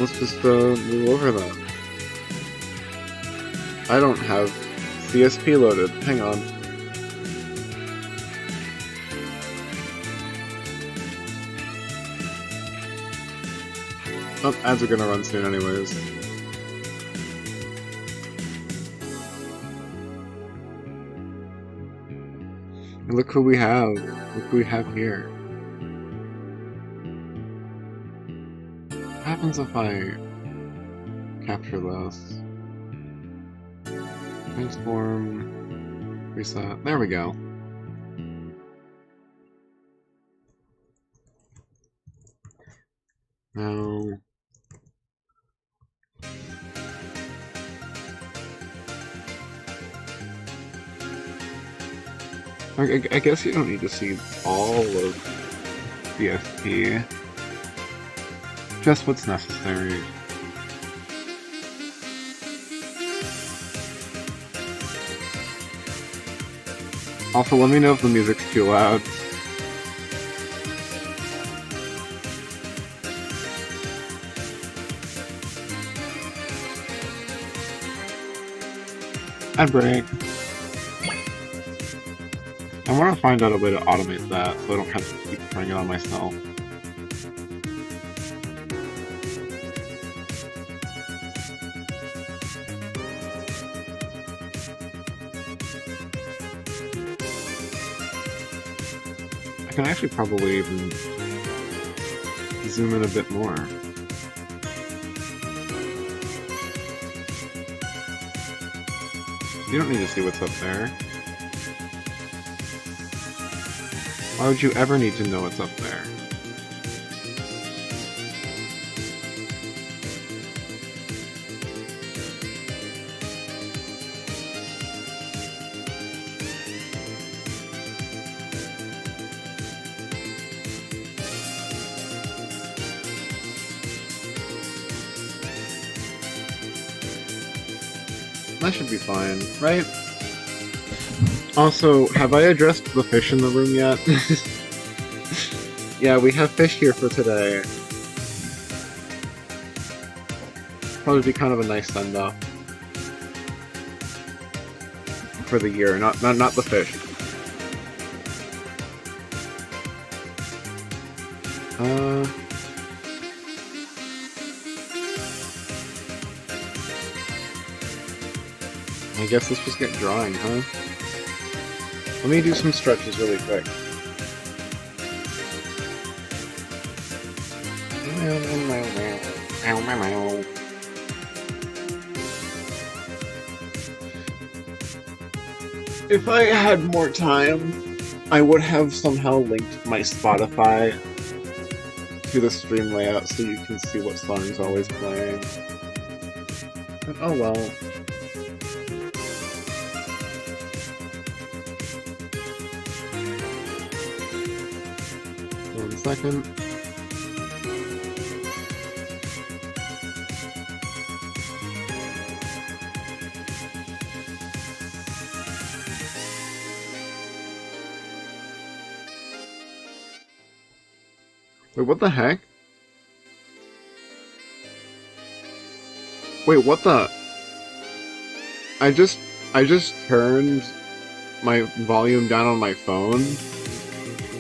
Let's just move over then. I don't have CSP loaded. Hang on. Oh, ads are gonna run soon anyways. And look who we have. Look who we have here. What happens if I capture this? Transform, reset. There we go. Now, I guess you don't need to see all of CSP. Just what's necessary. Also, let me know if the music's too loud. Ad break. I want to find out a way to automate that so I don't have to keep turning it on myself. I can actually probably even zoom in a bit more. You don't need to see what's up there. Why would you ever need to know what's up there? That should be fine, right? Also, have I addressed the fish in the room yet? Yeah, we have fish here for today. Probably be kind of a nice send-off for the year, not the fish. I guess let's just get drawing, huh? Let me do some stretches really quick. If I had more time, I would have somehow linked my Spotify to the stream layout so you can see what song's always playing. But oh well. 1 second. Wait, what the heck? Wait, what the? I just turned my volume down on my phone,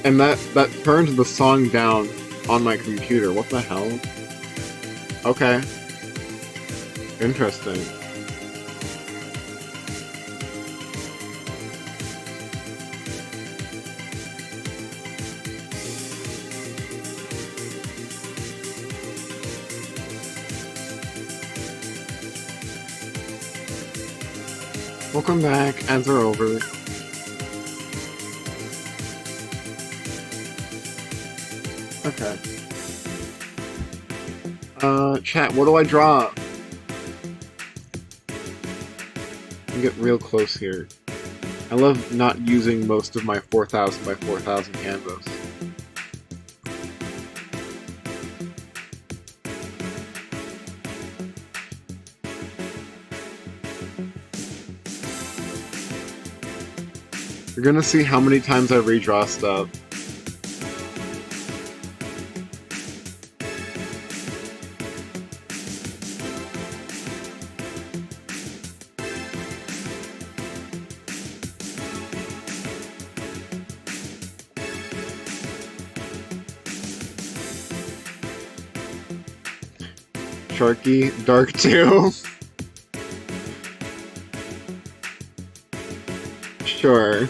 and that turned the song down on my computer. What the hell? Okay. Interesting. Welcome back, ads are over. Okay. Chat, what do I draw? I get real close here. I love not using most of my 4000 by 4000 canvas. You're gonna see how many times I redraw stuff. Sharky, Dark 2. Sure.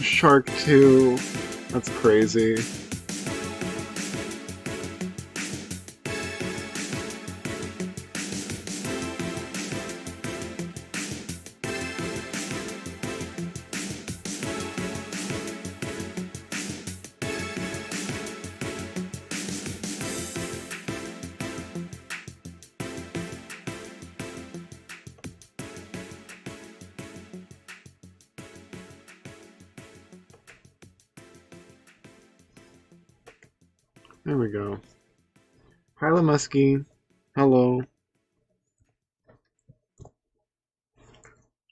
Shark 2. That's crazy. There we go. Hyla Muskie. Hello.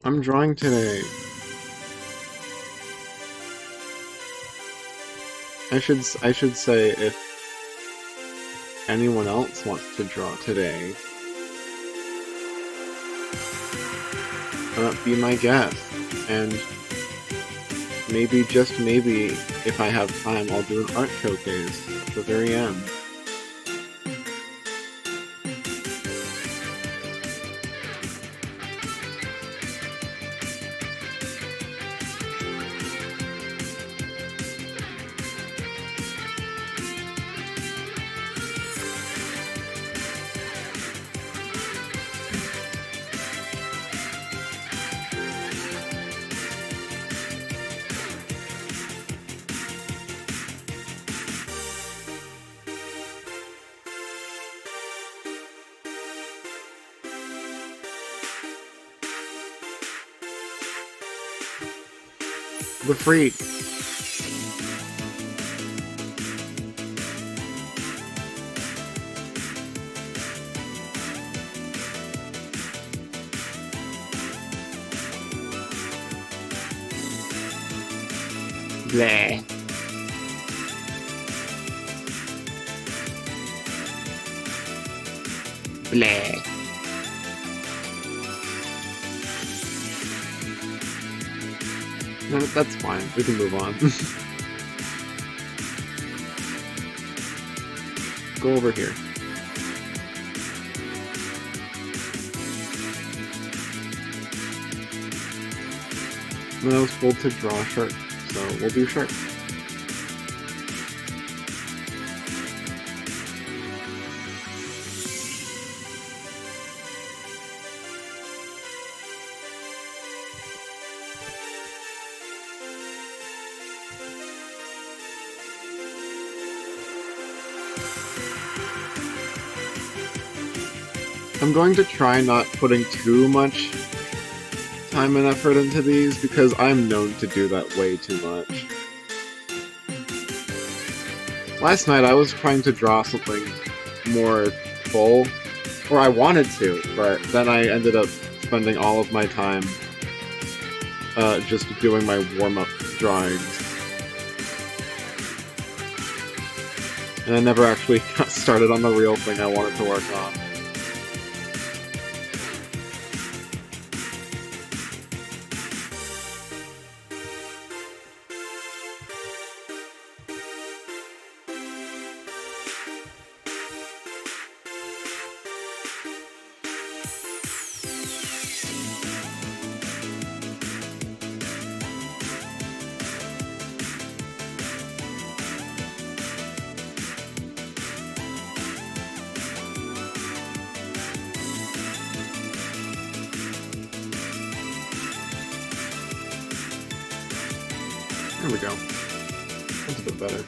I'm drawing today. I should say if anyone else wants to draw today, be my guest. And maybe, just maybe, if I have time, I'll do an art showcase at the very end. The Freak. Bleh. Bleh. No, that's fine. We can move on. Go over here. No, I was told to draw shark, so we'll do shark. I'm going to try not putting too much time and effort into these because I'm known to do that way too much. Last night I was trying to draw something more full, or I wanted to, but then I ended up spending all of my time just doing my warm-up drawings. And I never actually got started on the real thing I wanted to work on. There we go. That's a bit better.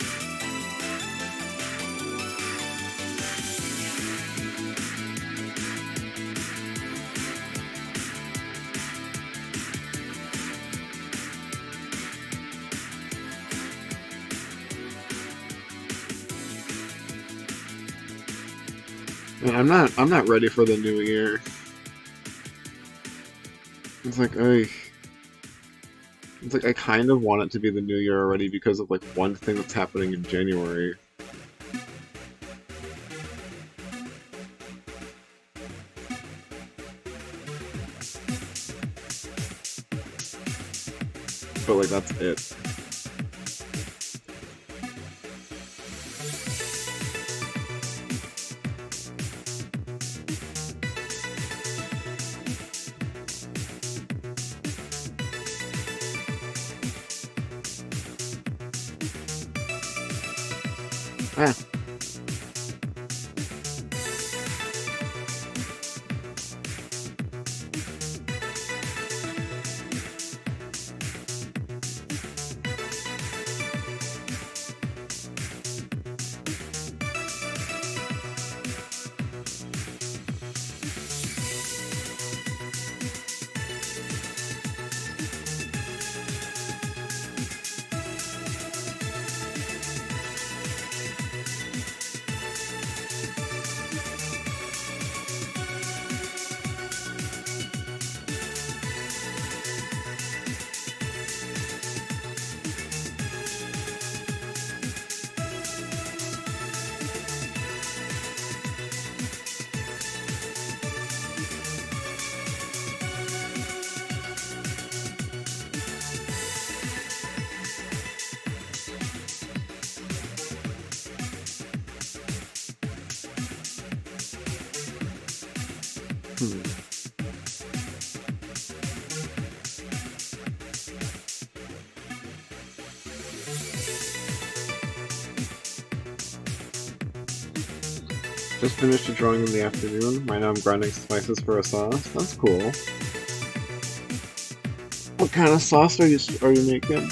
And I'm not ready for the new year. It's like, it's like I kind of want it to be the new year already because of like one thing that's happening in January. but like that's it. Ah. Hmm. Just finished a drawing in the afternoon. Right now I'm grinding spices for a sauce. That's cool. What kind of sauce are you making?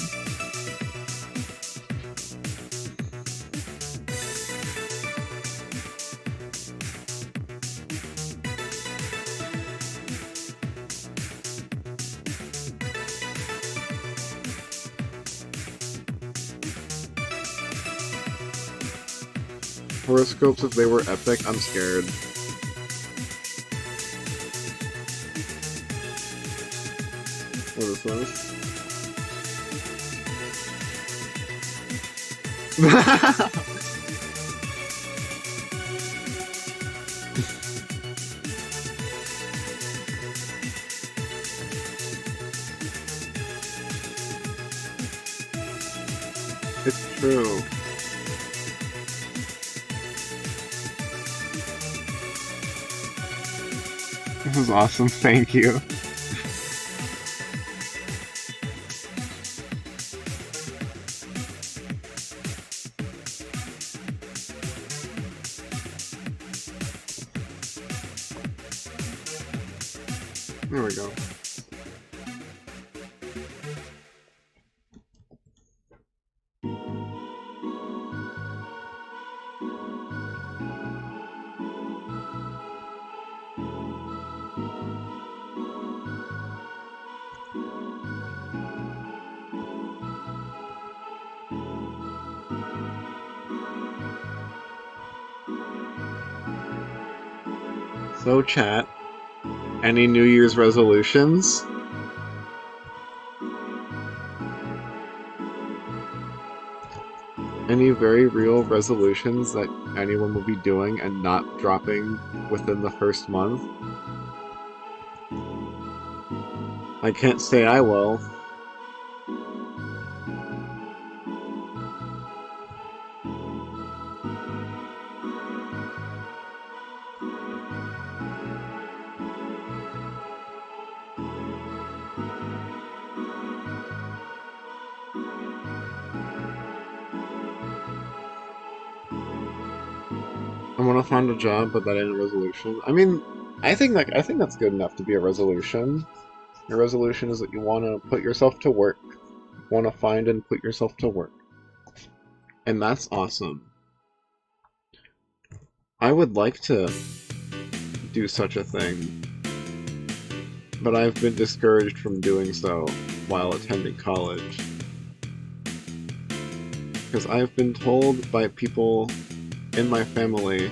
Horoscopes, if they were epic, I'm scared. What is this? It's true. This is awesome, thank you. There we go. So chat, any New Year's resolutions? Any very real resolutions that anyone will be doing and not dropping within the first month? I can't say I will. I want to find a job, but that ain't a resolution. I mean, I think that's good enough to be a resolution. Your resolution is that you want to put yourself to work, want to find and put yourself to work, and that's awesome. I would like to do such a thing, but I've been discouraged from doing so while attending college. Because I've been told by people in my family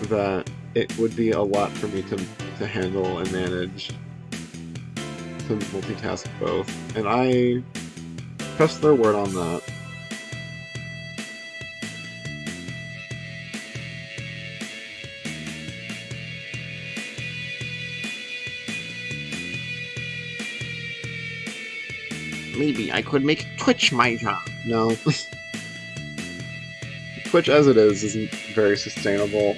that it would be a lot for me to handle and manage, to multitask both, and I trust their word on that. maybe I could make Twitch my job. No. Twitch as it is isn't very sustainable.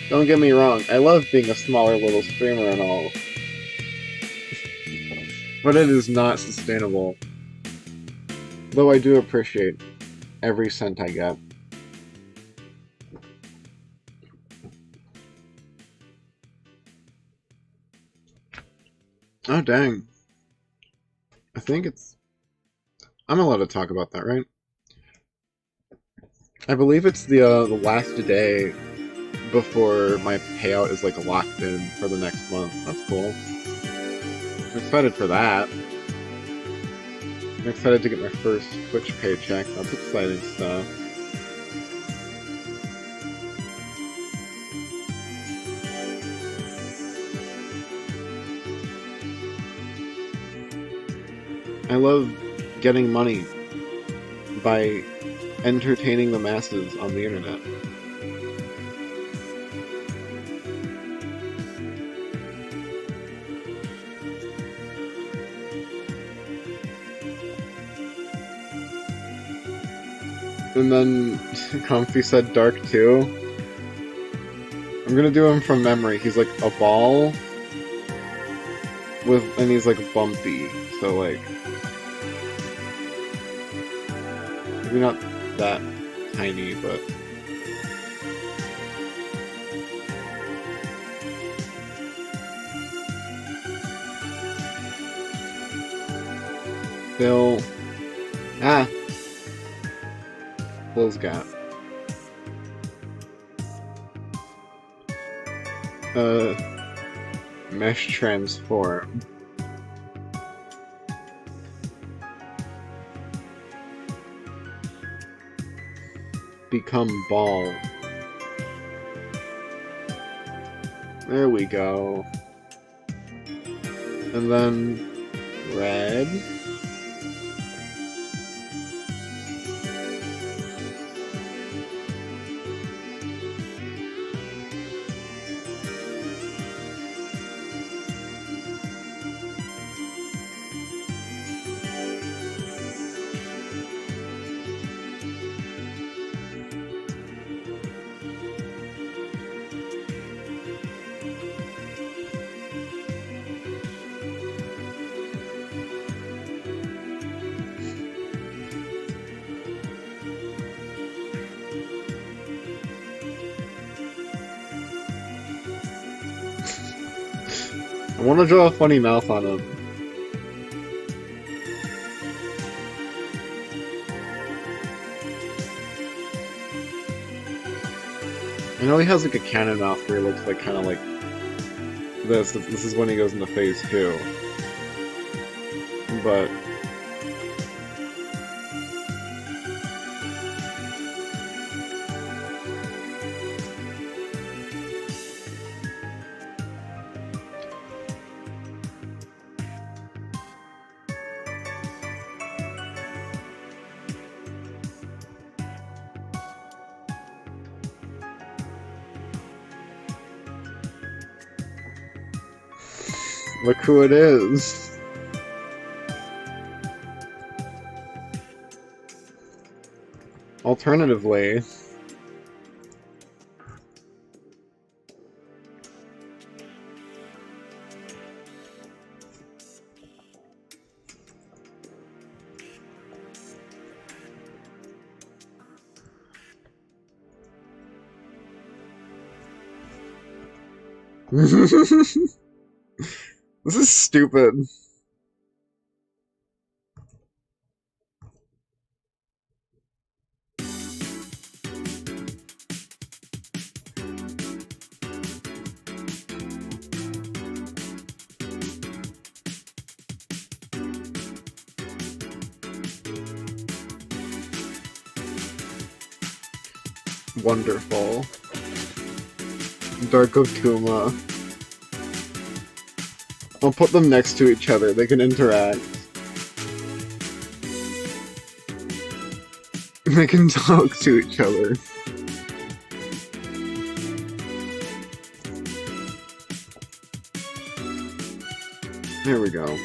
Don't get me wrong, I love being a smaller little streamer and all. But it is not sustainable. Though I do appreciate every cent I get. Oh dang. I think it's... I'm allowed to talk about that, right? I believe it's the last day before my payout is like locked in for the next month. That's cool. I'm excited for that. I'm excited to get my first Twitch paycheck. That's exciting stuff. I love getting money by entertaining the masses on the internet. And then Comfy said Dark too. I'm gonna do him from memory. He's like a ball and he's like bumpy, so like maybe not that tiny, but Phil. Phil's got mesh transform. Become ball. There we go. And then red. I want to draw a funny mouth on him. I know he has like a cannon mouth where he looks like kind of like this. This is when he goes into phase 2. But look who it is. Alternatively, this is stupid. Wonderful. Dark of Kuma. I'll put them next to each other. They can interact. They can talk to each other. There we go.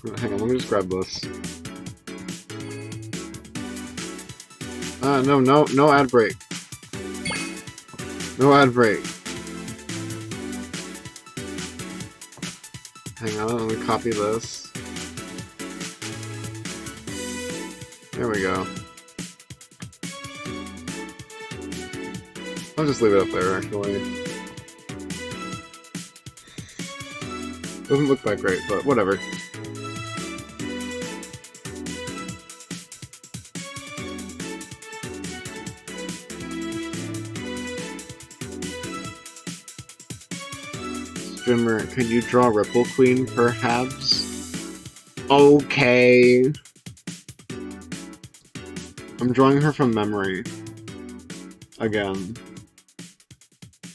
Hang on, let me just grab this. No ad break. No ad break. Hang on, let me copy this. There we go. I'll just leave it up there, actually. Doesn't look that great, but whatever. Streamer, can you draw Ripple Queen, perhaps? Okay. I'm drawing her from memory. Again.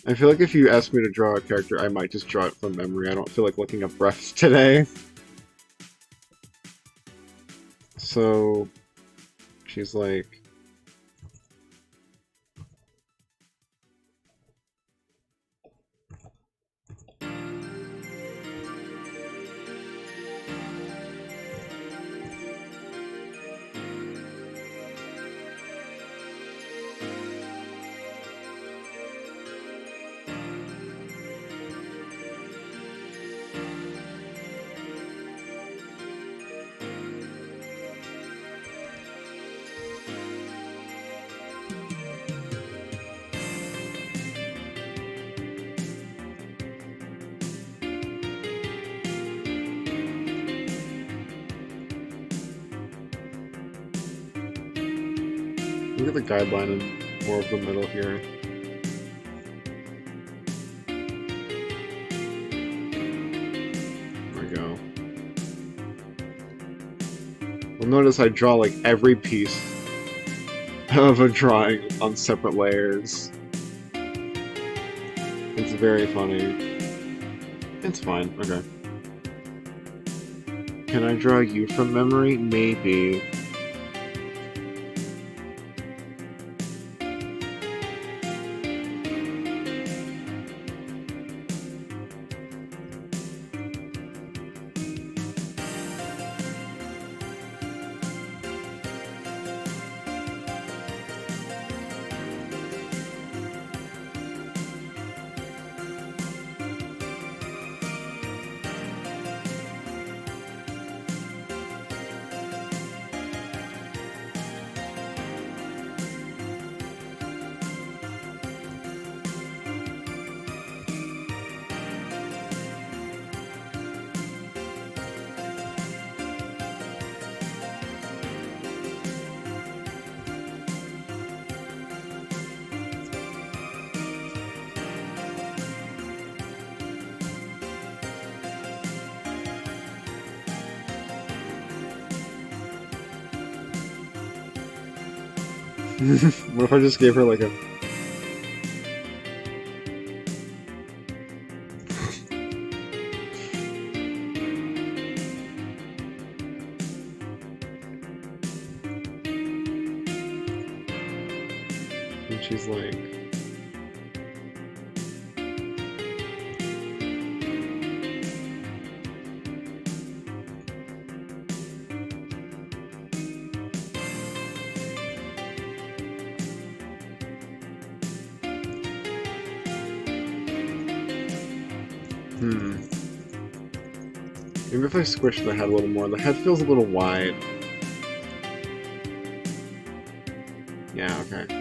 I feel like if you ask me to draw a character, I might just draw it from memory. I don't feel like looking up refs today. So, she's like... Look at the guideline and more of the middle here. There we go. Well, notice I draw like every piece of a drawing on separate layers. It's very funny. It's fine, okay. Can I draw you from memory? Maybe. What if I just gave her like a... And she's like... Maybe if I squish the head a little more, the head feels a little wide. Yeah, okay.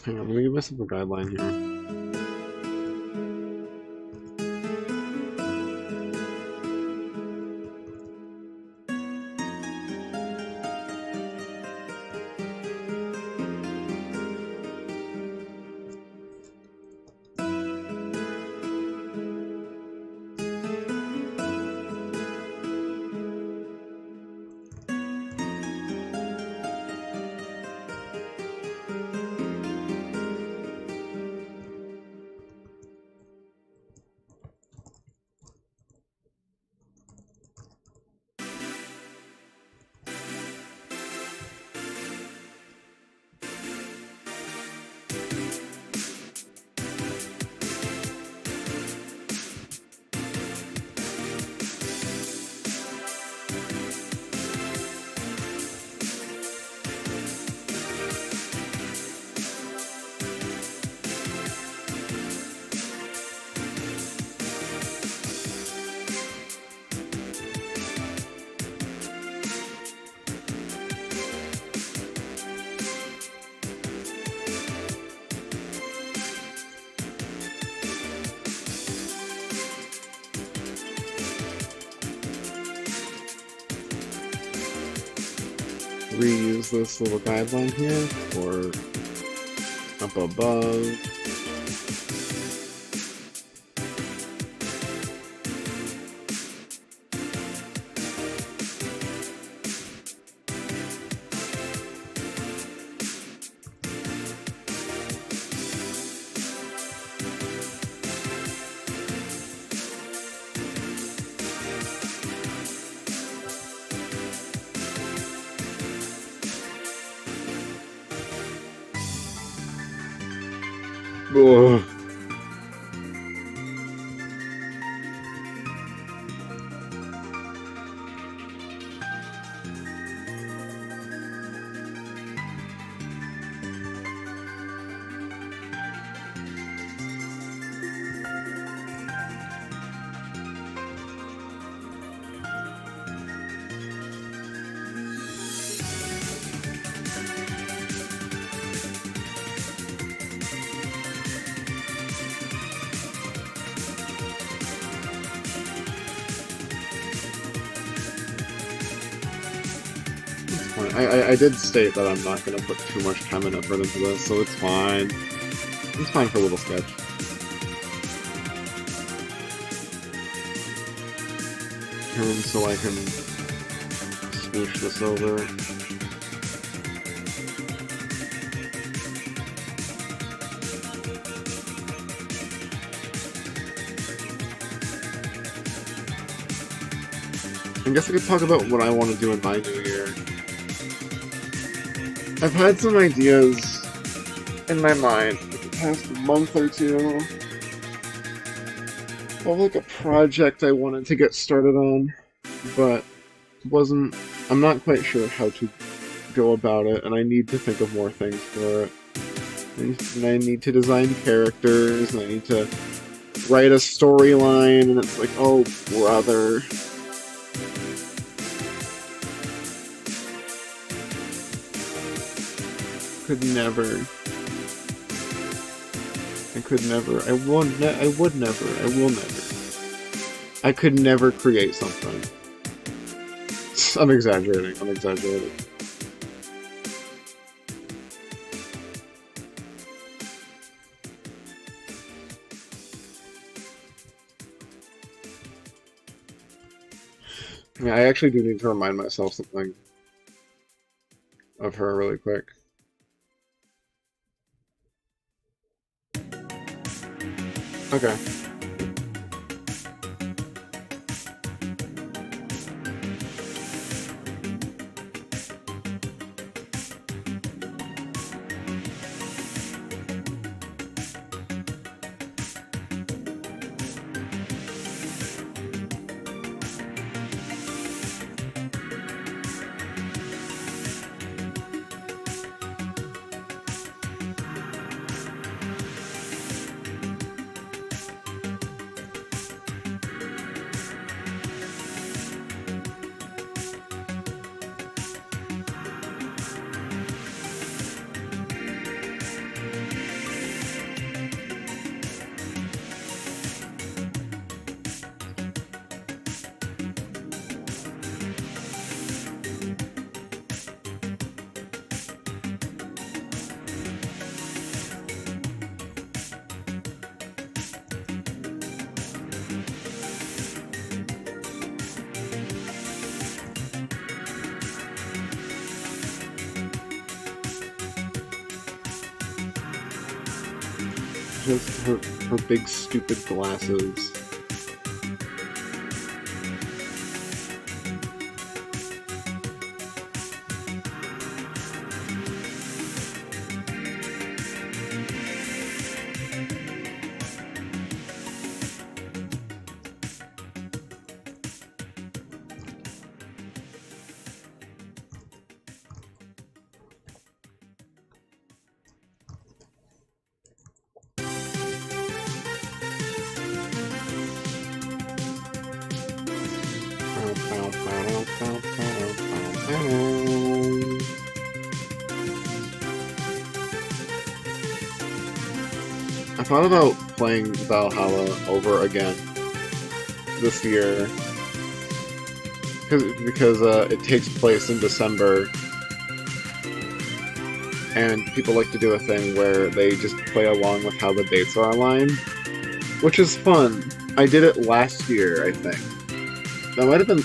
Hang on, I'm gonna give myself a guideline here. Reuse this little guideline here for up above. Ugh. I did state that I'm not going to put too much time and effort into this, so it's fine. It's fine for a little sketch. Turn so I can smoosh this over. I guess I could talk about what I want to do in my new year. I've had some ideas in my mind for the past month or two of like a project I wanted to get started on, but I'm not quite sure how to go about it, and I need to think of more things for it. And I need to design characters, and I need to write a storyline, and it's like, oh brother. Could never. I could never. I would never. I will never. I could never create something. I'm exaggerating. I'm exaggerating. I mean, I actually do need to remind myself something of her really quick. Okay. Just her big stupid glasses. I thought about playing Valhalla over again this year because it takes place in December, and people like to do a thing where they just play along with how the dates are aligned, which is fun. I did it last year, I think. That might have been...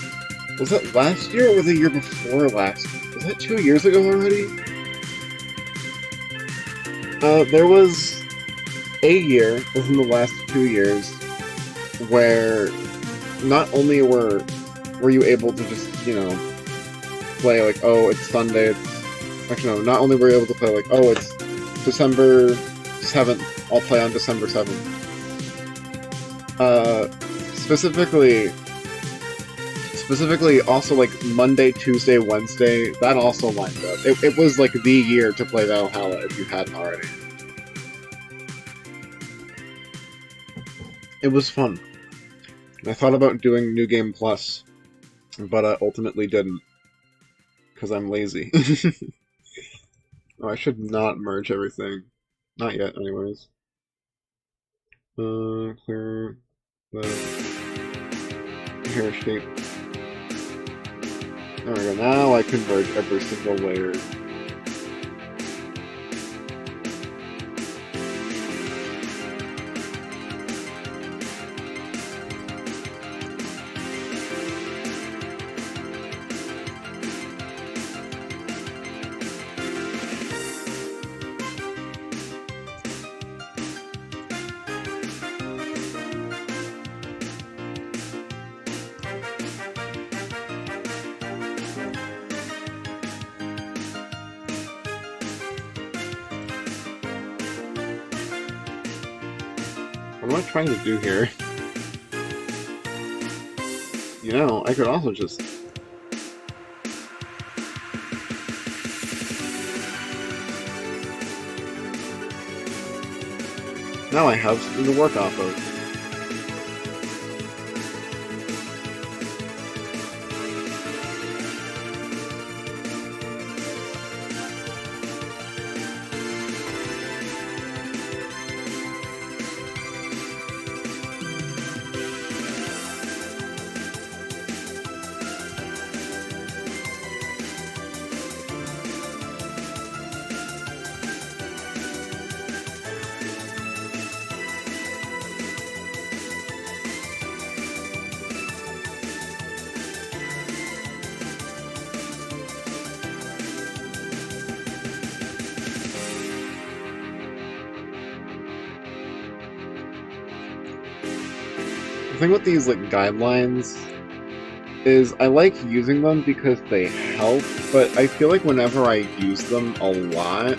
Was that last year or the year before last? Was that 2 years ago already? There was a year within the last 2 years where not only were you able to just, you know, play like, oh, it's Sunday, actually no, not only were you able to play like, oh, it's December 7th, I'll play on December 7th. Specifically also like Monday, Tuesday, Wednesday, that also lined up. It was like the year to play Valhalla if you hadn't already. It was fun. I thought about doing New Game Plus, but I ultimately didn't. Because I'm lazy. Oh, I should not merge everything. Not yet, anyways. Clear the hair shape. There we go, now I can merge every single layer. What am I trying to do here? You know, I could also just... Now I have something to work off of. The thing with these like guidelines is I like using them because they help, but I feel like whenever I use them a lot,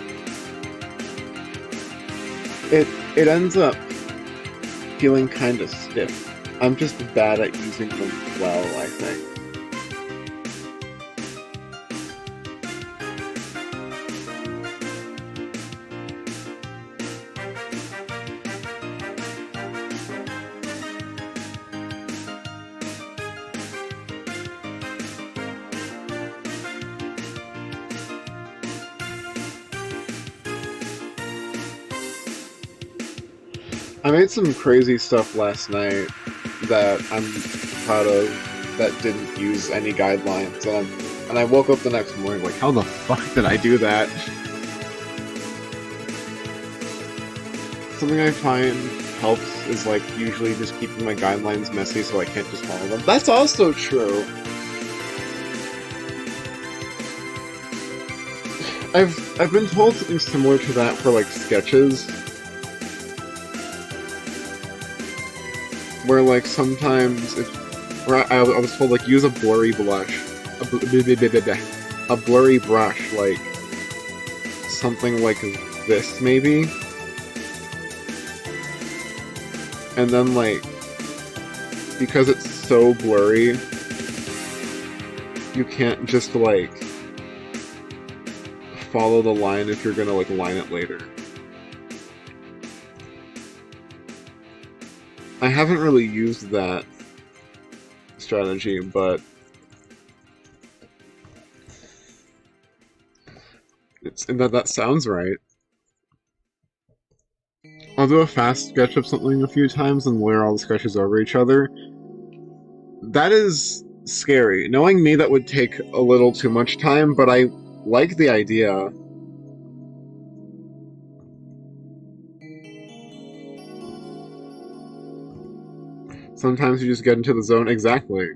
it ends up feeling kind of stiff. I'm just bad at using them well, I think. I made some crazy stuff last night that I'm proud of that didn't use any guidelines, and I woke up the next morning like, how the fuck did I do that? Something I find helps is like usually just keeping my guidelines messy so I can't just follow them. That's also true. I've been told something similar to that for like sketches. where like sometimes where I was told like use a blurry blush, a blurry brush, like something like this maybe, and then like because it's so blurry, you can't just like follow the line if you're gonna like line it later. I haven't really used that strategy, but that sounds right. I'll do a fast sketch of something a few times and layer all the sketches over each other. That is scary. Knowing me, that would take a little too much time, but I like the idea. Sometimes you just get into the zone. Exactly.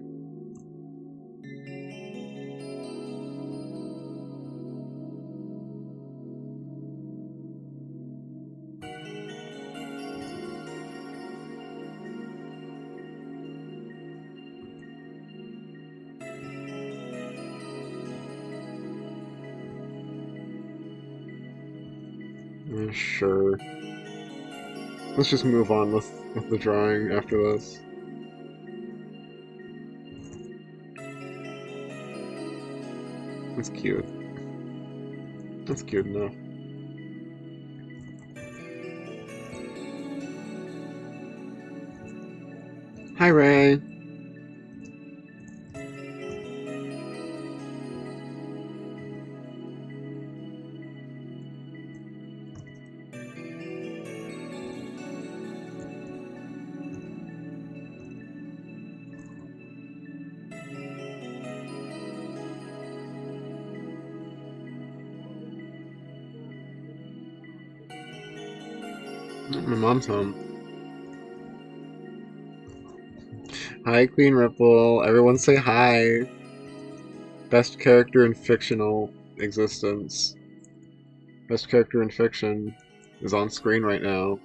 Sure. Let's just move on with the drawing after this. That's cute. That's cute enough. Hi, Ray. My mom's home. Hi, Queen Ripple. Everyone say hi. Best character in fictional existence. Best character in fiction is on screen right now.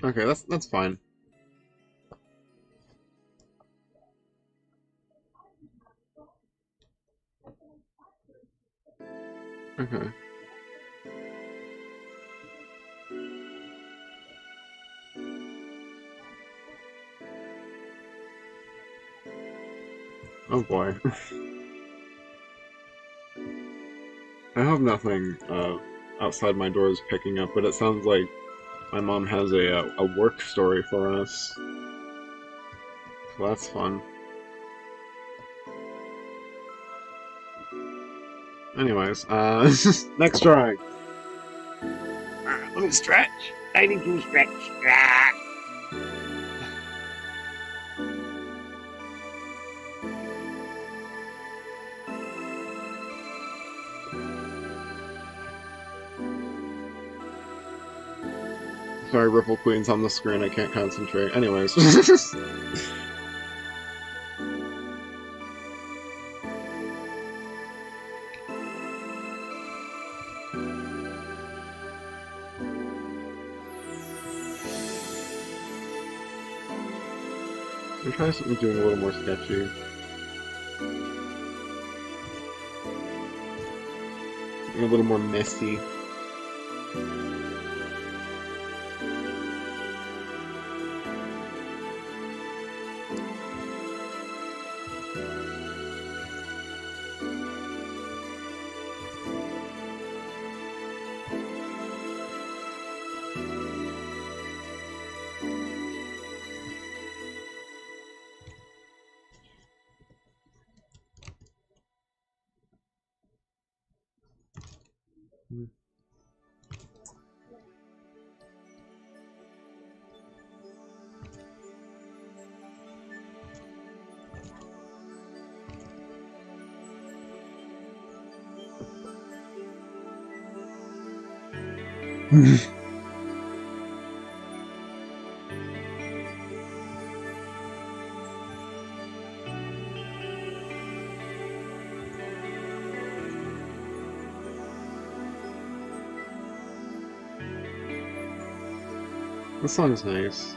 Okay, that's fine. Okay. Oh boy. I hope nothing outside my door is picking up, but it sounds like my mom has a work story for us. So that's fun. Anyways, next drawing. Let me stretch. I need to stretch. Sorry, Ripple Queen's on the screen. I can't concentrate. Anyways. I'll try something doing a little more sketchy. A little more messy. This song's nice.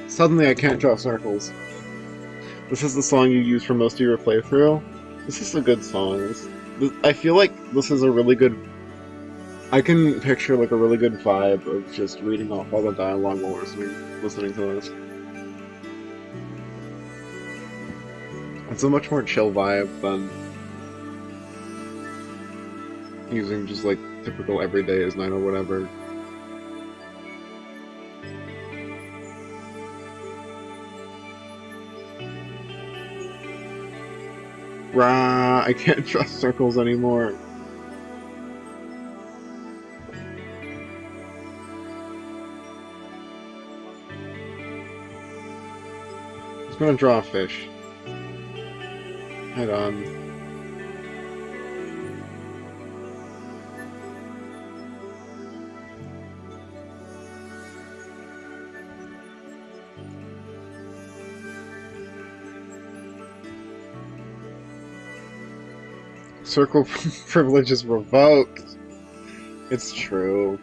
Suddenly I can't draw circles. This is the song you use for most of your playthrough. This is a good song. I feel like this is a really good... I can picture like a really good vibe of just reading off all the dialogue while listening to this. It's a much more chill vibe than using just like typical everyday is night or whatever. Rah, I can't trust circles anymore. I'm just gonna draw a fish. Head on. Circle privilege is revoked. It's true.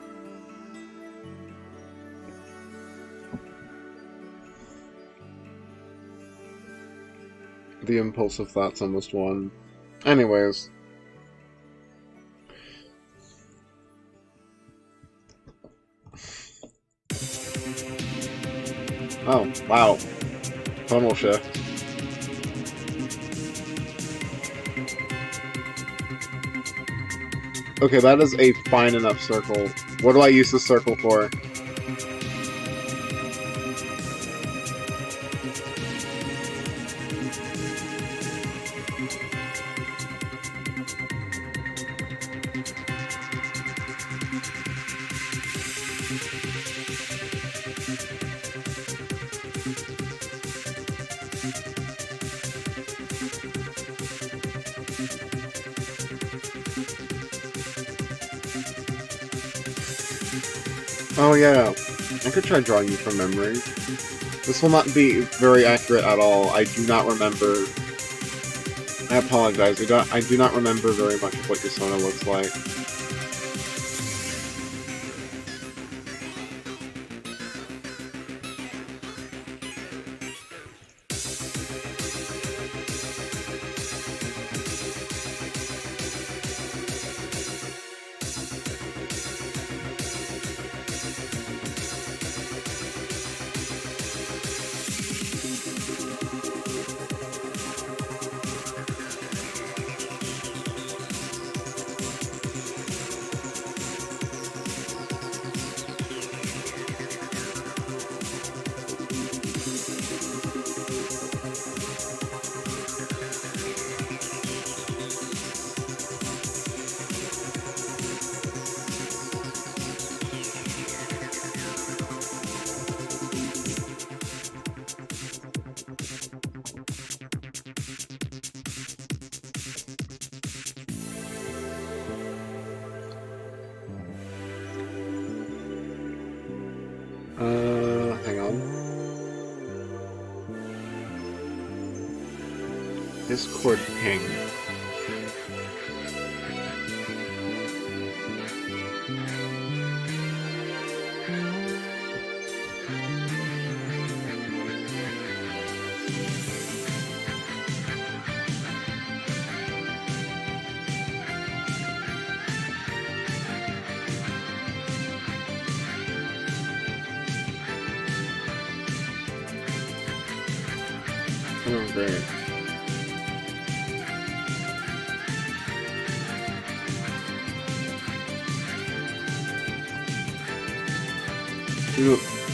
The impulsive thoughts almost won. Anyways. Oh, wow. Tonal shift. Okay, that is a fine enough circle. What do I use this circle for? Oh yeah, I could try drawing you from memory. This will not be very accurate at all. I do not remember. I apologize. I do not remember very much of what Yasona looks like. Hang on. Discord ping. Oh, great.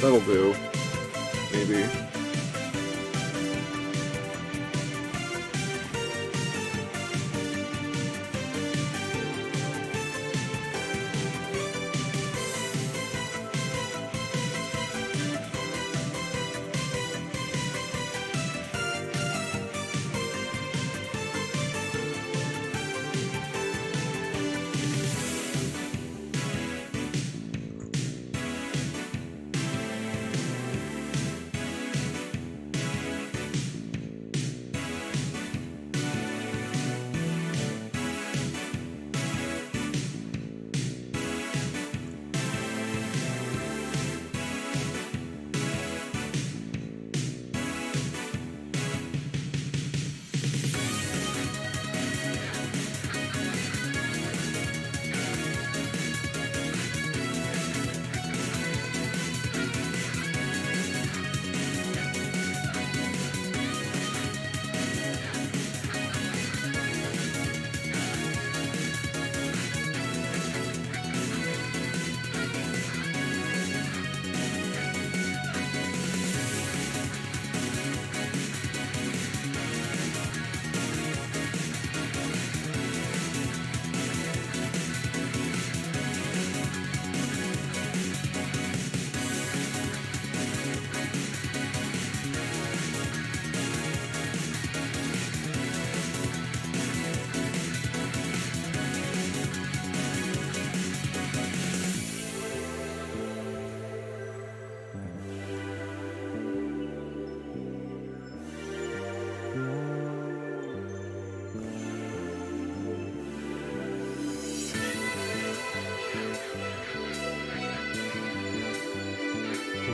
That'll do. Maybe.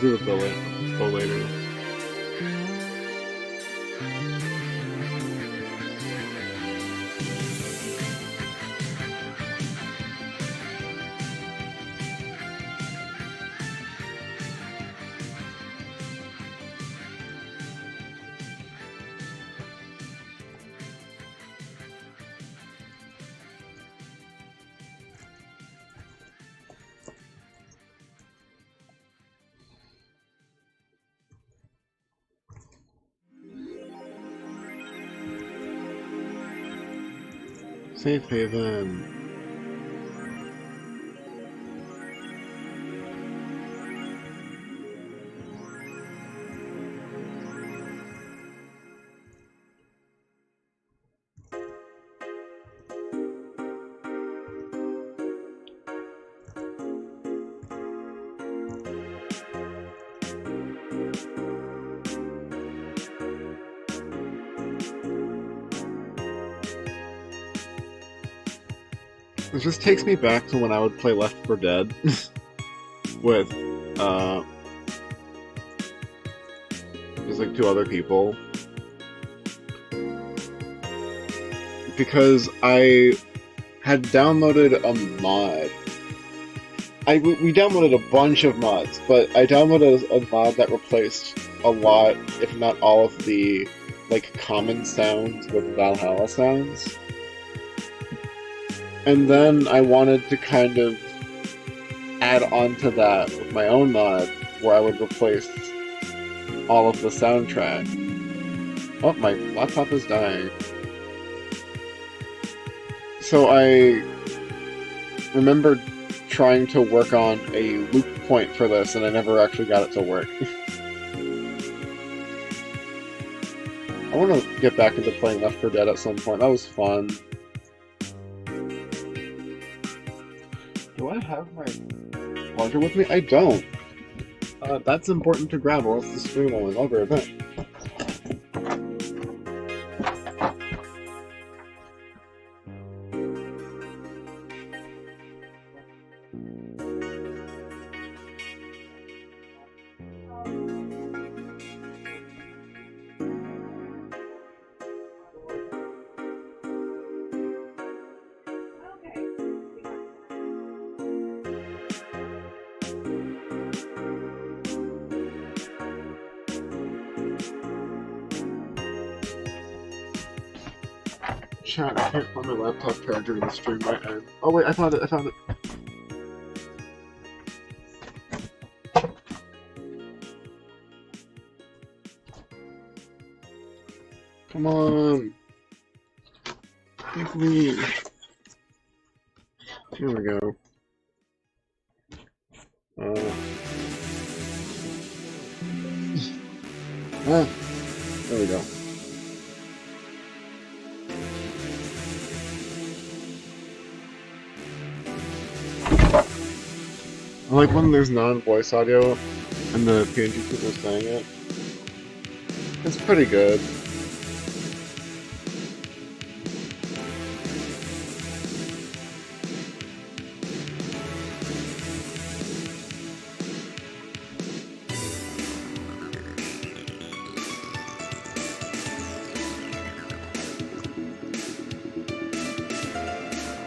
do the bow later. Safe haven. It just takes me back to when I would play Left 4 Dead with just like two other people. Because I had downloaded a mod. We downloaded a bunch of mods, but I downloaded a mod that replaced a lot, if not all of the like common sounds with Valhalla sounds. And then I wanted to kind of add on to that with my own mod, where I would replace all of the soundtrack. Oh, my laptop is dying. So I remembered trying to work on a loop point for this, and I never actually got it to work. I want to get back into playing Left 4 Dead at some point. That was fun. Do I have my charger with me? I don't. That's important to grab, or else the stream will end over a bit. Chat, I can't find my laptop charger in the stream might end. Oh wait, I found it, I found it. Come on. Give me. Here we go. There we go. I like when there's non-voice audio and the PNG people saying it. It's pretty good.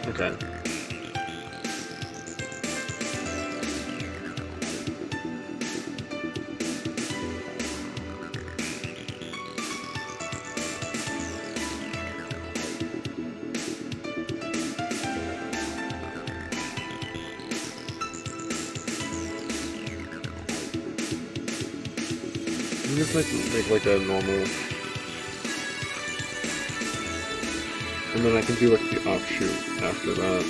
Okay. Just make like a normal, and then I can do like the offshoot after that.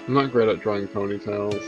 I'm not great at drawing ponytails.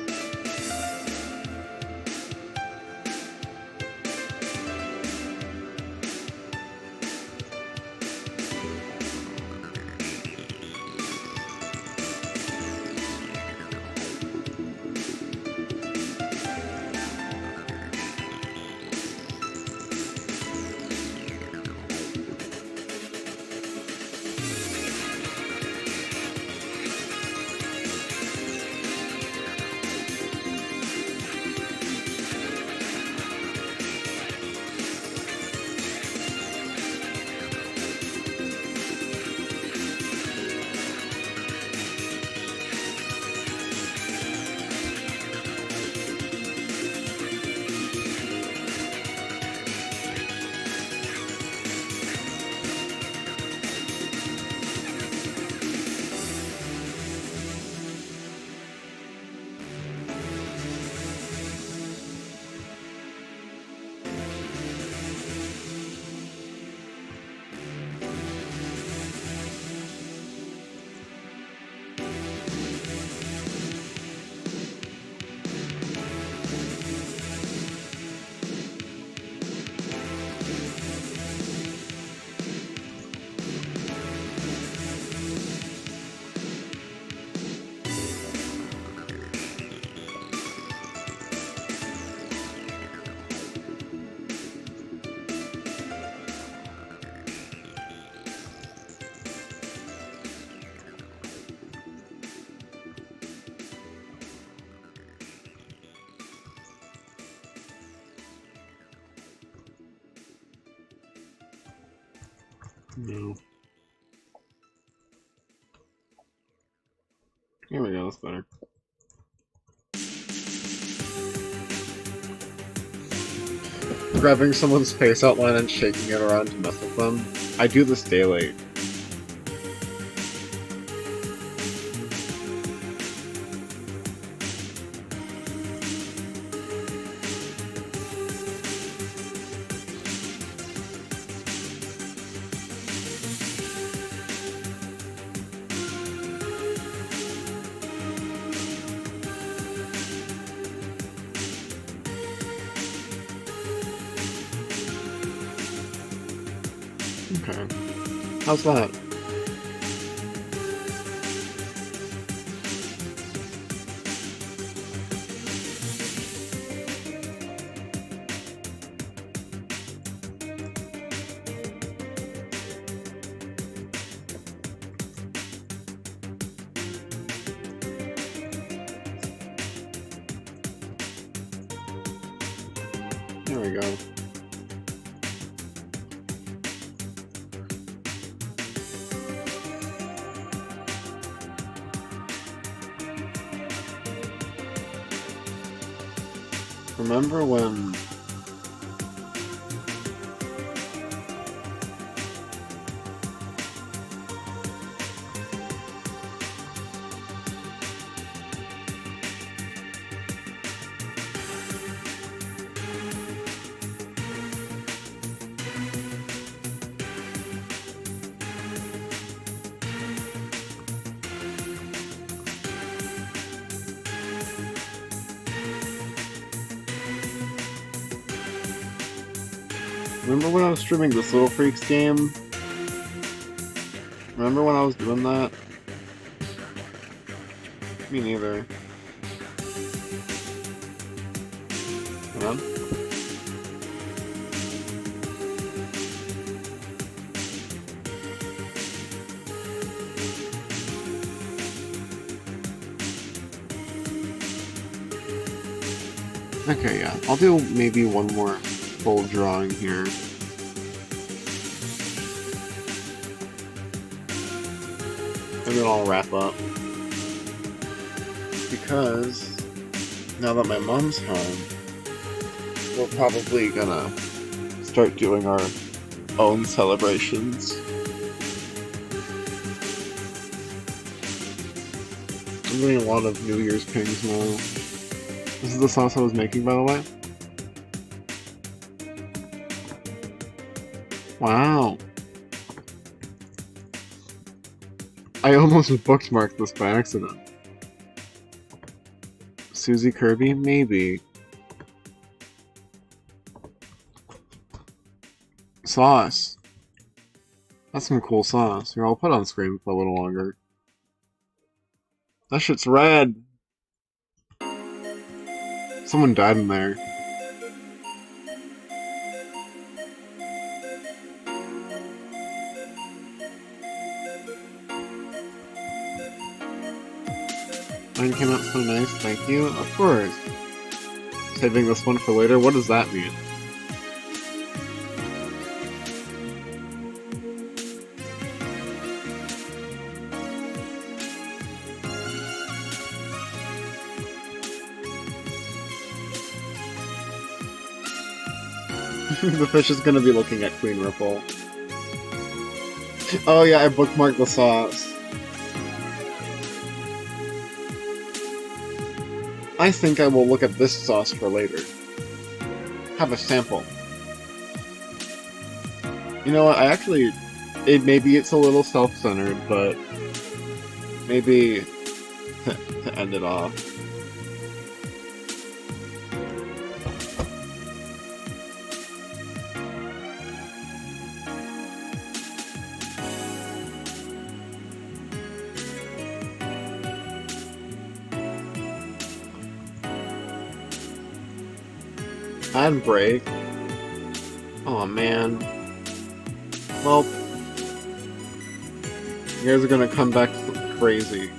No. Here we go, that's better. Grabbing someone's face outline and shaking it around to mess with them. I do this daily. Okay. How's that? There we go. Remember when... Remember when I was streaming this Little Freaks game? Remember when I was doing that? Me neither. Hold on. Okay, yeah. I'll do maybe one more full drawing here. And then I'll wrap up. Because now that my mom's home, we're probably gonna start doing our own celebrations. I'm doing a lot of New Year's pings now. This is the sauce I was making, by the way. Wow. I almost bookmarked this by accident. Susie Kirby? Maybe. Sauce. That's some cool sauce. Here, I'll put it on screen for a little longer. That shit's red! Someone died in there. Mine came out so nice, thank you. Of course. Saving this one for later, what does that mean? The fish is gonna be looking at Queen Ripple. Oh yeah, I bookmarked the sauce. I think I will look at this sauce for later. Have a sample. You know what, maybe it's a little self-centered, but maybe to end it off. Ad break. Oh man. Well, you guys are gonna come back crazy.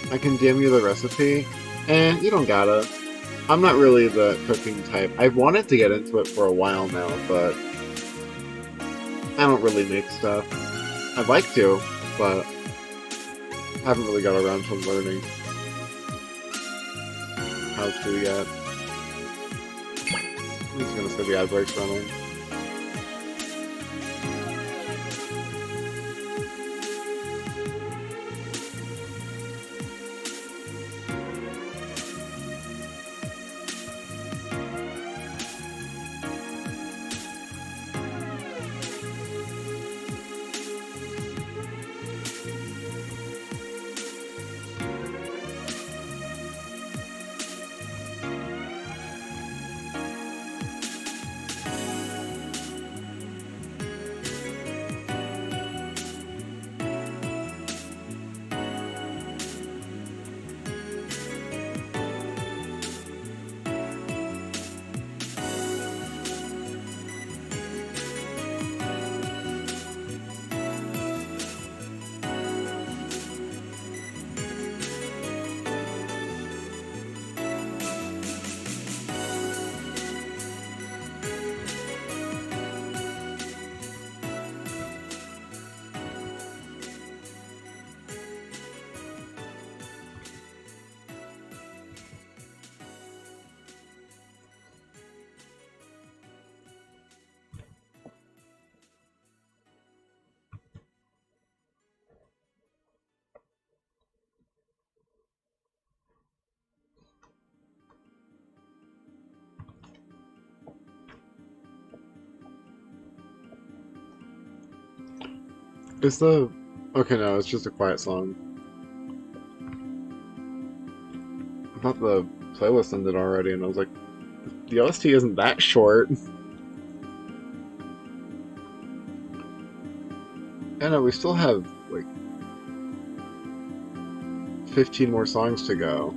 I can DM you the recipe, and you don't gotta. I'm not really the cooking type. I've wanted to get into it for a while now, but I don't really make stuff. I'd like to, but haven't really got around to learning how to yet. I'm just gonna say the ad break's running. Is the... Okay, no, it's just a quiet song. I thought the playlist ended already, and I was like, the OST isn't that short. And we still have, like, 15 more songs to go.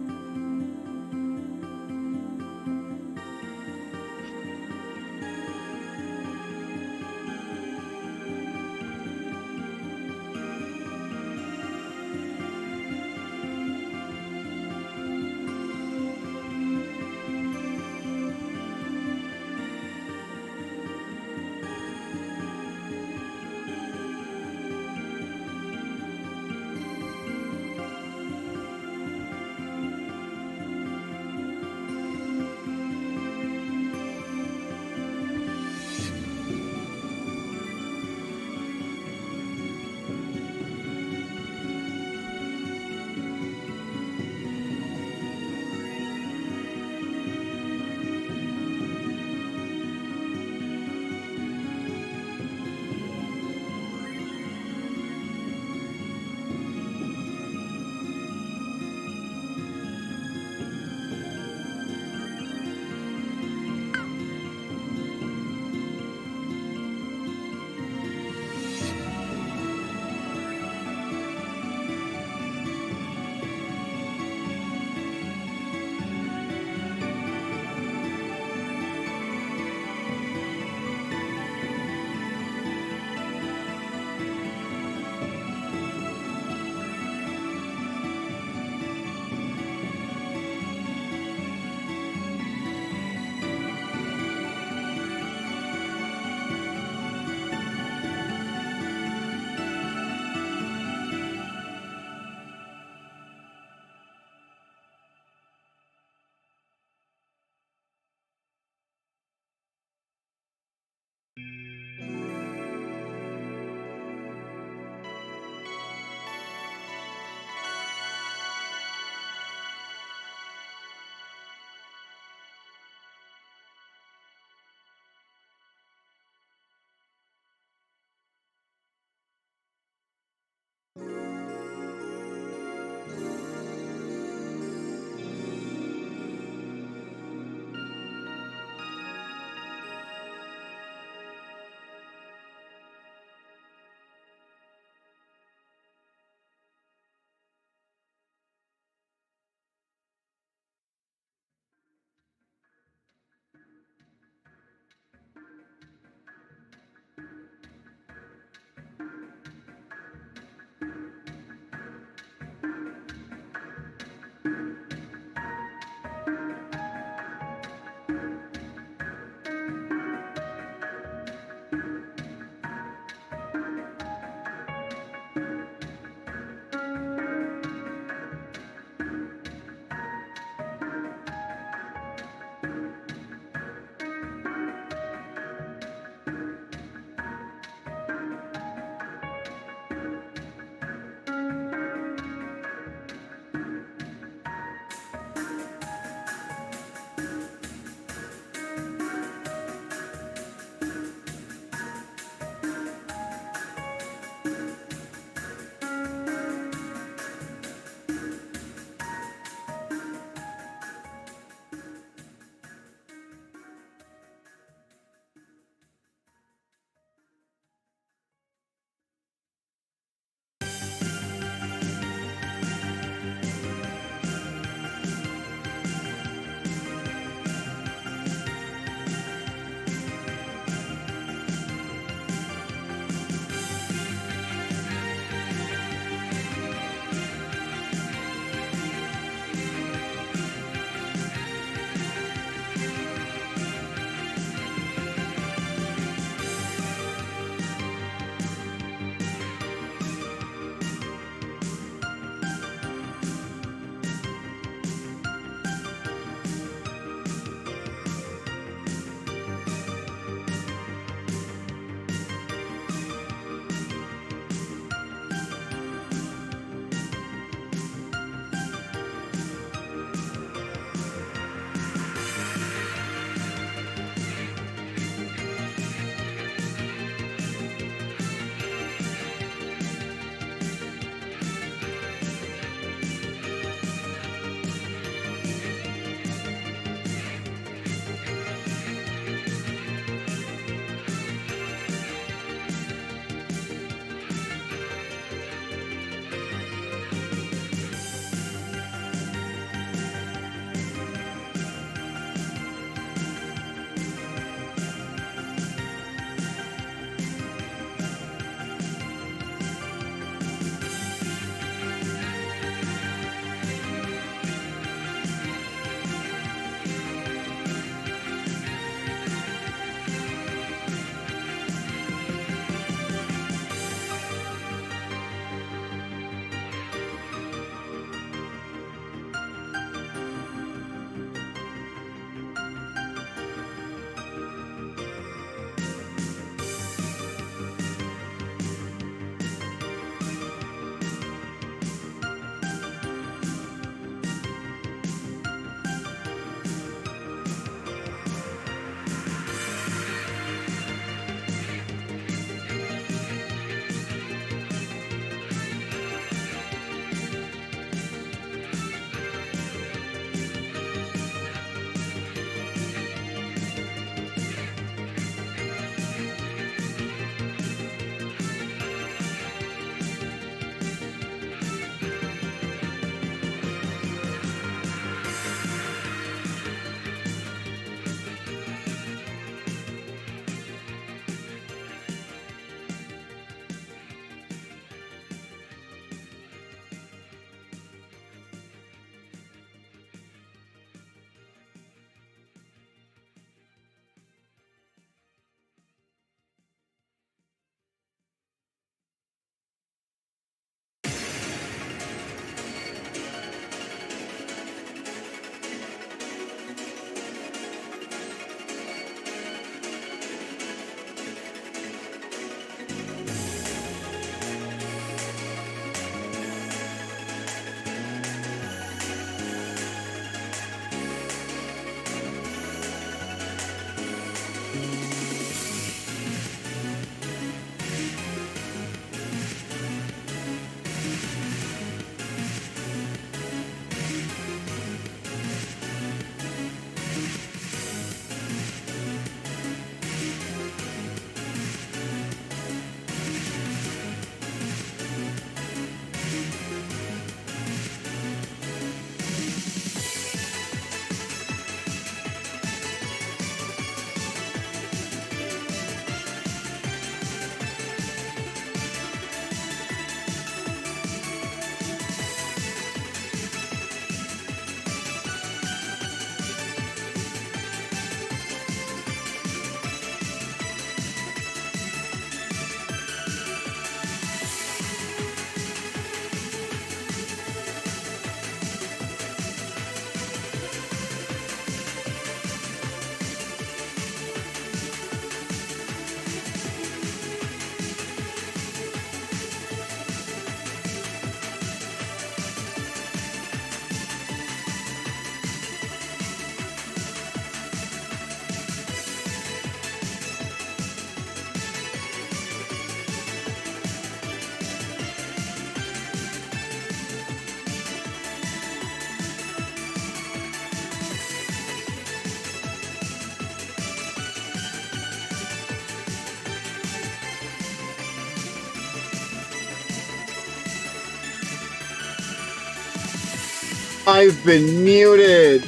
I've been muted!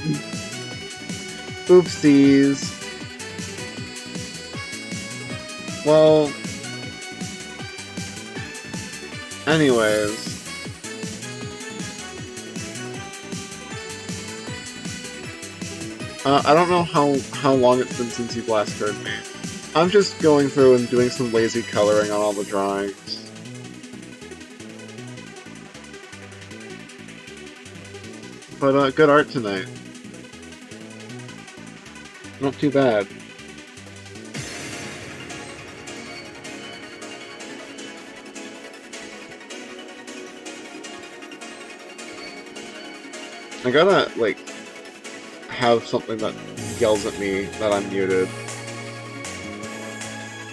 Oopsies. Well... Anyways... I don't know how long it's been since you've last heard me. I'm just going through and doing some lazy coloring on all the drawings. But, good art tonight. Not too bad. I gotta, like, have something that yells at me that I'm muted.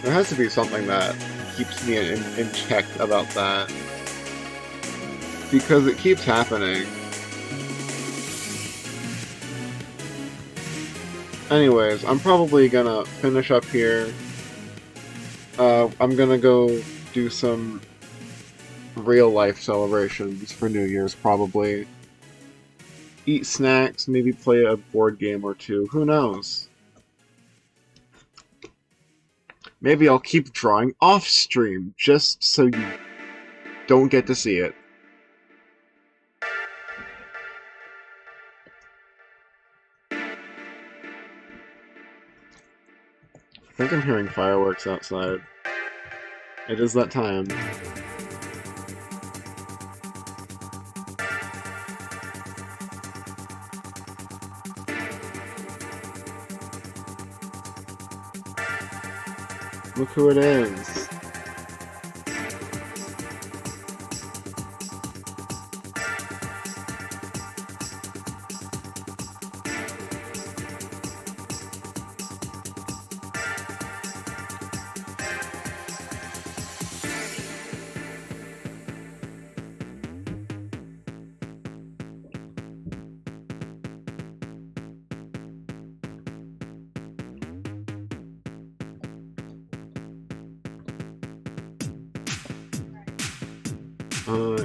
There has to be something that keeps me in check about that. Because it keeps happening. Anyways, I'm probably gonna finish up here. I'm gonna go do some real-life celebrations for New Year's, probably. Eat snacks, maybe play a board game or two, who knows? Maybe I'll keep drawing off-stream, just so you don't get to see it. I think I'm hearing fireworks outside. It is that time. Look who it is.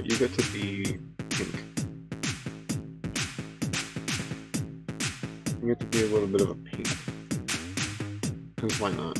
You get to be pink. You get to be a little bit of a pink. Because why not?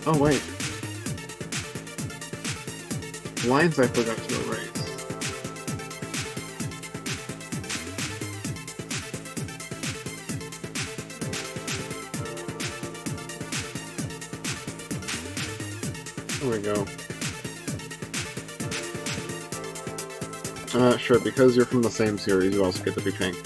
Oh wait. Lines I forgot to erase. There we go. Sure, because you're from the same series, you also get to be pink.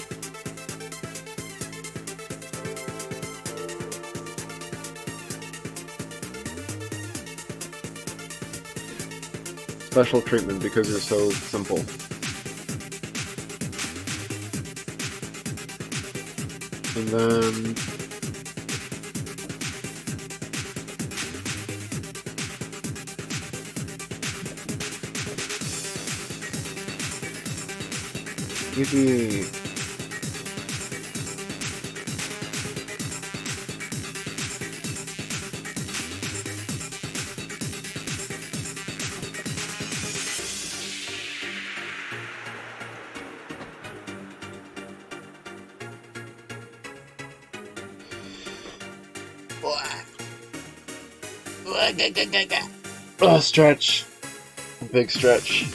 Special treatment because you're so simple. And then... maybe... Oh, stretch. A big stretch.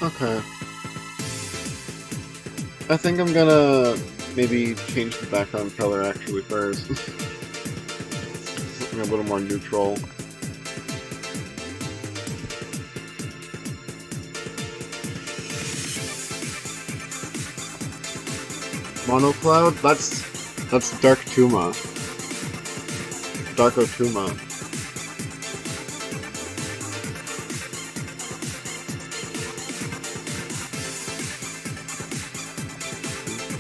Okay. I think I'm gonna maybe change the background color actually first. Something a little more neutral. Monocloud? That's Dark Tuma. Darko Tuma.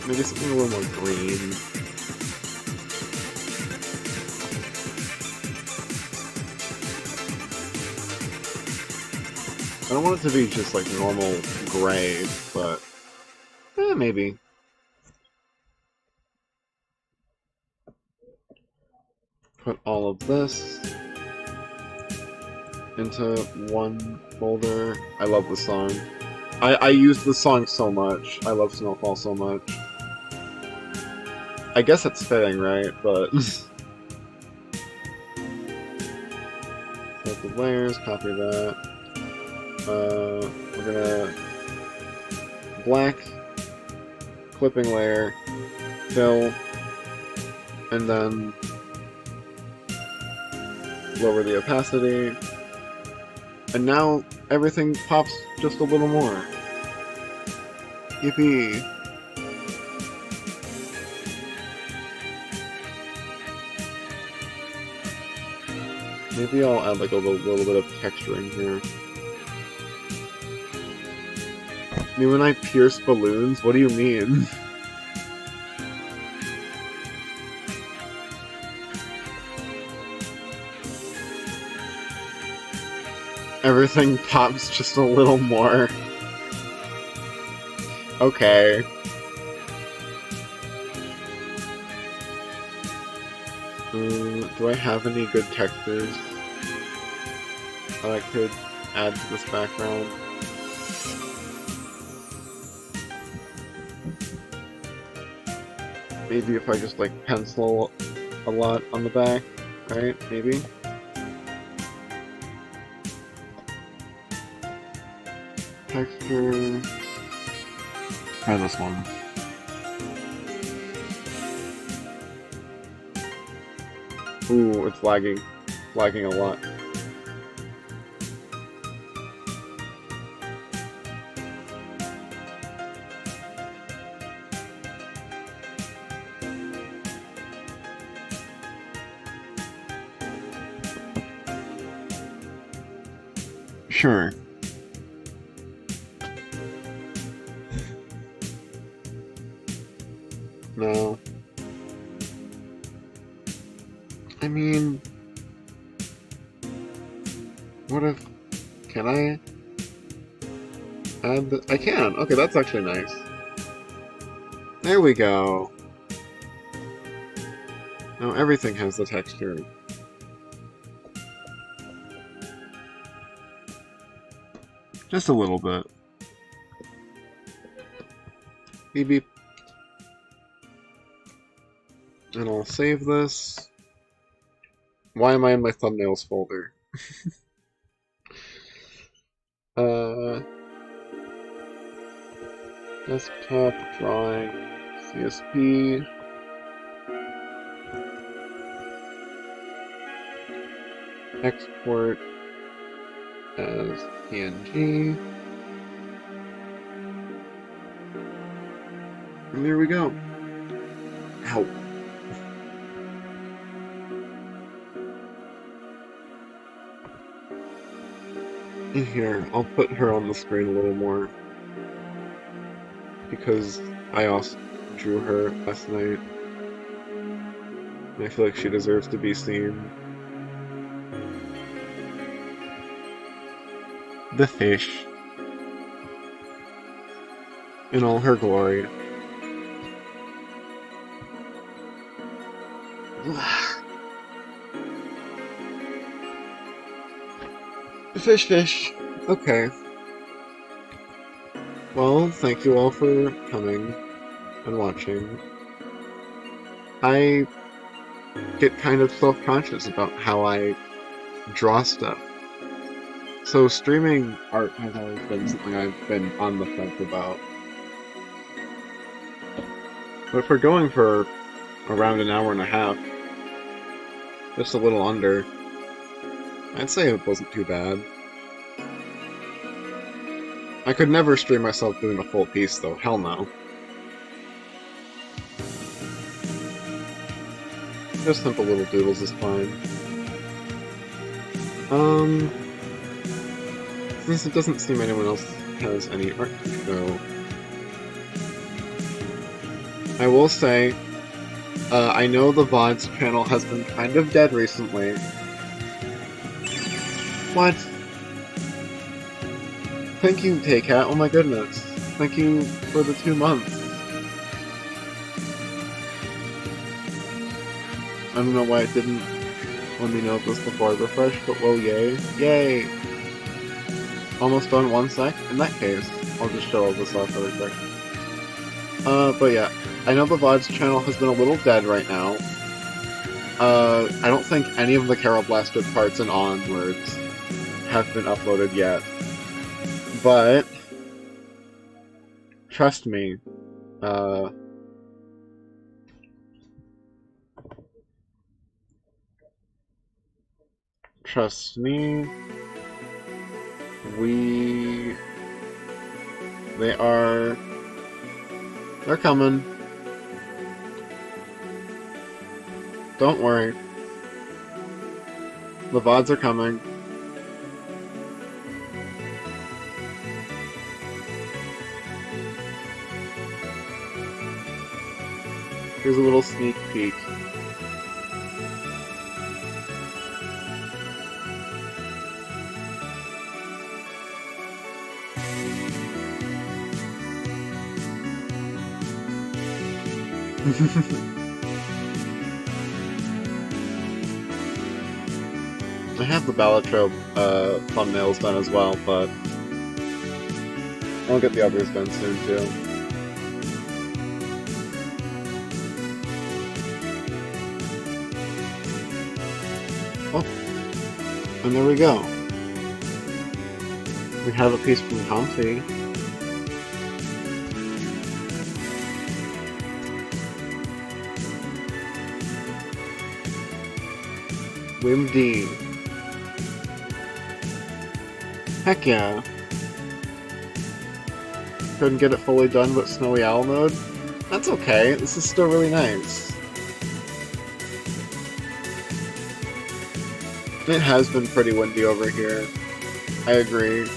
Maybe something a little more green. I don't want it to be just like normal gray, but maybe. Put all of this into one folder. I love the song. I use the song so much. I love Snowfall so much. I guess it's fitting, right? But select the layers, copy that. We're gonna black, clipping layer, fill, and then lower the opacity. And now everything pops just a little more. Yippee! Maybe I'll add like a little bit of texture in here. I mean, when I pierce balloons, what do you mean? Everything pops just a little more. Okay. Do I have any good textures that I could add to this background? Maybe if I just like pencil a lot on the back, right? Maybe? Texture. Try this one. Ooh, it's lagging. Lagging a lot. Sure. No. I mean... What if... Can I... add the... I can! Okay, that's actually nice. There we go! Now everything has the texture. Just a little bit. Beep beep. And I'll save this. Why am I in my thumbnails folder? Desktop, drawing, CSP. Export as PNG. And there we go. Ow. In here, I'll put her on the screen a little more. Because I also drew her last night. And I feel like she deserves to be seen. The fish. In all her glory. Fish, fish. Okay. Well, thank you all for coming and watching. I get kind of self-conscious about how I draw stuff. So streaming art has always been something I've been on the fence about. But if we're going for around an hour and a half, just a little under, I'd say it wasn't too bad. I could never stream myself doing a full piece though, hell no. Just simple little doodles is fine. Since it doesn't seem anyone else has any art to show, I will say, I know the VODs channel has been kind of dead recently. What? Thank you, Taycat. Oh my goodness. Thank you for the 2 months. I don't know why it didn't let me know this before I refreshed, but whoa, yay. Yay! Almost done 1 sec? In that case, I'll just show all this off really quick. But yeah, I know the VODs channel has been a little dead right now. I don't think any of the Carol Blaster parts and onwards have been uploaded yet. But, trust me, they're coming. Don't worry. The VODs are coming. Here's a little sneak peek. I have the Balatro thumbnails done as well, but I'll get the others done soon too. Oh, and there we go. We have a piece from Comfy. Wim D. Heck yeah. Couldn't get it fully done with Snowy Owl mode? That's okay, this is still really nice. It has been pretty windy over here. I agree.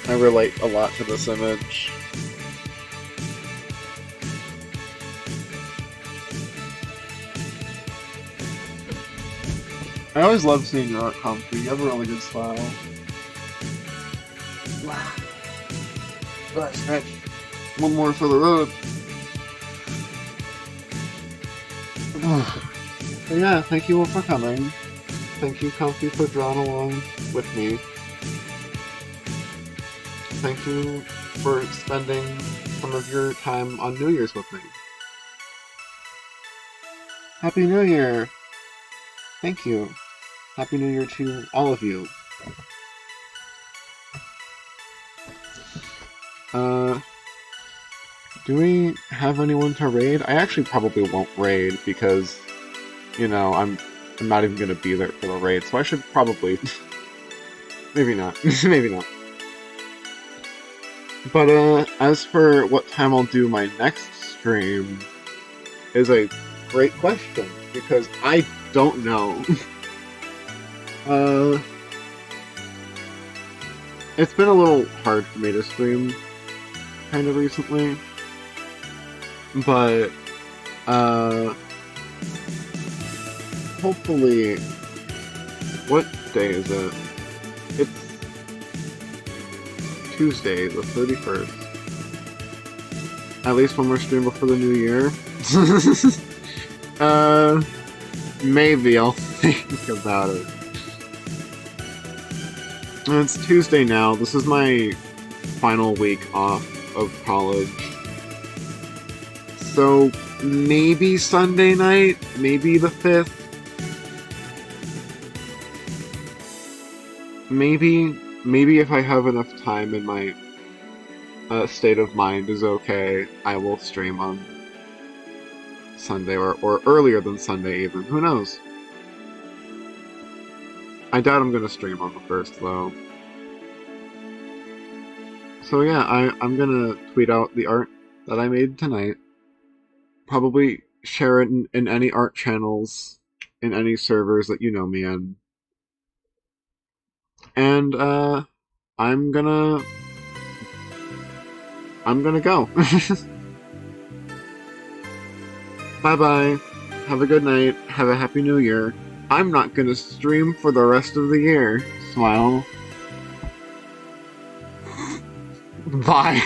I relate a lot to this image. I always love seeing your art, Comfy. You have a really good style. Wow. Stretch. One more for the road. But yeah, thank you all for coming. Thank you, Comfy, for drawing along with me. Thank you for spending some of your time on New Year's with me. Happy New Year! Thank you. Happy New Year to all of you. Do we have anyone to raid? I actually probably won't raid because, you know, I'm not even gonna be there for the raid, so I should probably... maybe not. Maybe not. But, as for what time I'll do my next stream is a great question, because I don't know. It's been a little hard for me to stream kind of recently, but hopefully, what day is it? It's Tuesday, the 31st. At least one more stream before the new year. Maybe I'll think about it. It's Tuesday now. This is my final week off of college. So, maybe Sunday night, maybe the 5th, maybe if I have enough time and my state of mind is okay, I will stream on Sunday or earlier than Sunday even. Who knows? I doubt I'm gonna stream on the 1st though. So yeah, I'm gonna tweet out the art that I made tonight. Probably share it in any art channels, in any servers that you know me in. And I'm gonna I'm gonna go. Bye bye. Have a good night. Have a happy new year. I'm not gonna stream for the rest of the year. Smile. Bye.